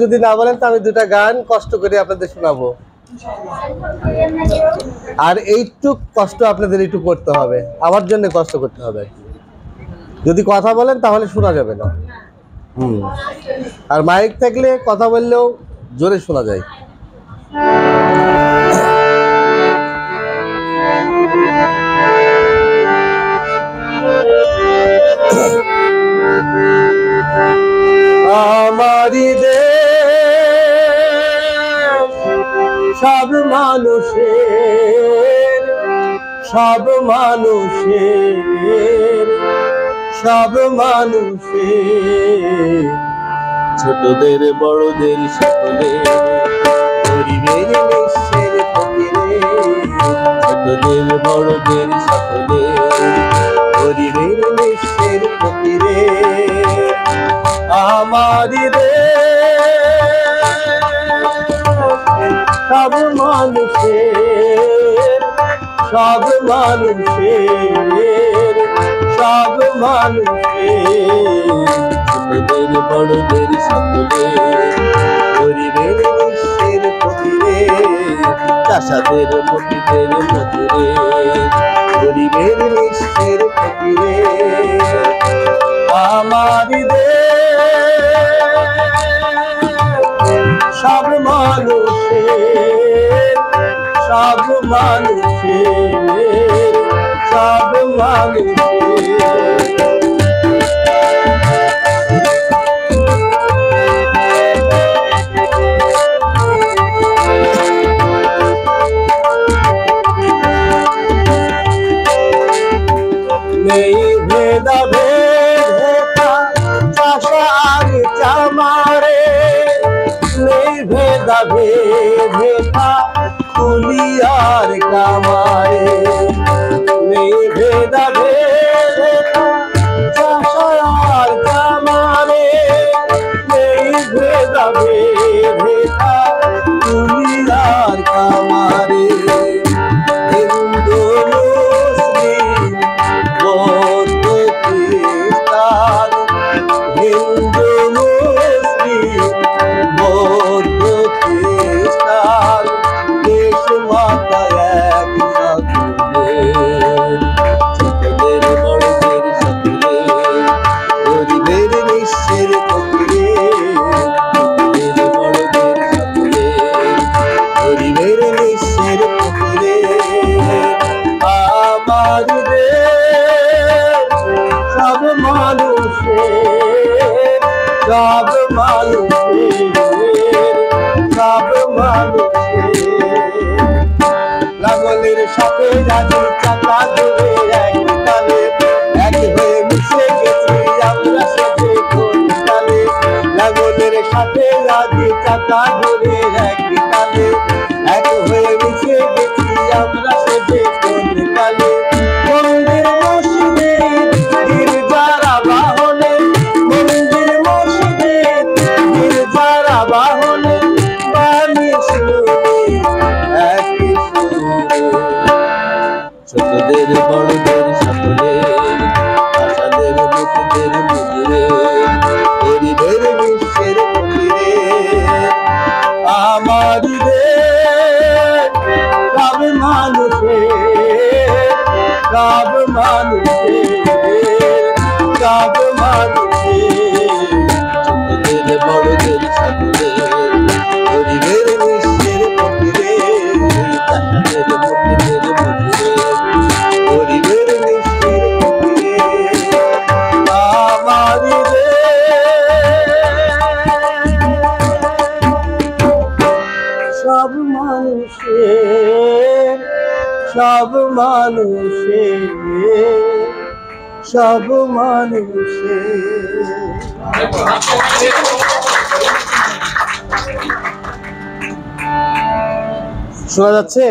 যদি না বলেন তো আমি দুটা গান কষ্ট করে আপনাদের শোনাবো। আর এইটুক কষ্ট আপনাদের একটু করতে হবে, আমার জন্য কষ্ট করতে হবে। যদি কথা বলেন তাহলে শোনা যাবে না। আর মাইক থাকলে কথা বললেও জোরে শোনা যায়। আমারি দেশ সব মানুষের, সব মানুষের, সব মানুষের, ছোটদের বড়দের সকলের, গরিবের নিঃস্বের ফকিরের, ছোটদের বড়দের সকলের, গরিবের নিঃস্বের ফকিরের। আমারি দেশ সব মানুষের, সব মানুষের, সব মানুষের, ছোটদের বড়দের সকলের, গরিবের নিঃস্বের ফকিরের, চাষাদের মতিদের মজুরের, গরিবের নিঃস্বের ফকিরের। আমারি সব মানুষের, সব মানুষের, সব মানুষের। নেই ভেদাভেদ চাষা আর চামারে, নেই ভেদাভেদ কুলি আর কামারে, নেই ভেদাভেদ চাষা আর চামারে, নেই ভেদাভেদ কুলি আর কামারে। হিন্দু মুসলিম বৌদ্ধ খ্রিস্টান, হিন্দু মুসলিম বৌদ্ধ খ্রিস্টান, দেশ মাতা এক সকলের, ছোটদের বড়দের সকলের, গরিবের নিঃস্বের ফকিরের, ছোটদের বড়দের সকলের, গরিবের নিঃস্বের ফকিরের। আমার দেশ সব মানুষের, সব মানুষের, সব মানুষের। লাঙলের সাথে রাজি চাকা ধরে এক তালে, এক হয়ে মিশে গেছি আমরা সাথে কোন তালে। লাঙলের সাথে রাজি চাকা ধরে এক তালে, এক হয়ে মিশে গেছি আমরা সাথে কোন তালে। মন্দির মসজিদে গির্জারা বাহনে, মন্দির মসজিদে গির্জারা বাহনে, বাণী শুনি একই সুরে। ছোটদের বড়দের সকলের, আশাদের মুখদের মজুরের, গরিবের নিঃস্বের ফকিরের। আমারি দেশ সব মানুষের, সব মানুষের, সব মানুষের, ছোটদের বড়দের সকলের, গরিবের নিঃস্বের ফকিরের, চাষাদের মতিদের মজুরের, গরিবের নিঃস্বের ফকিরের। আমারি সব মানুষের, সব মানুষের, সব মানুষের। শোনা যাচ্ছে?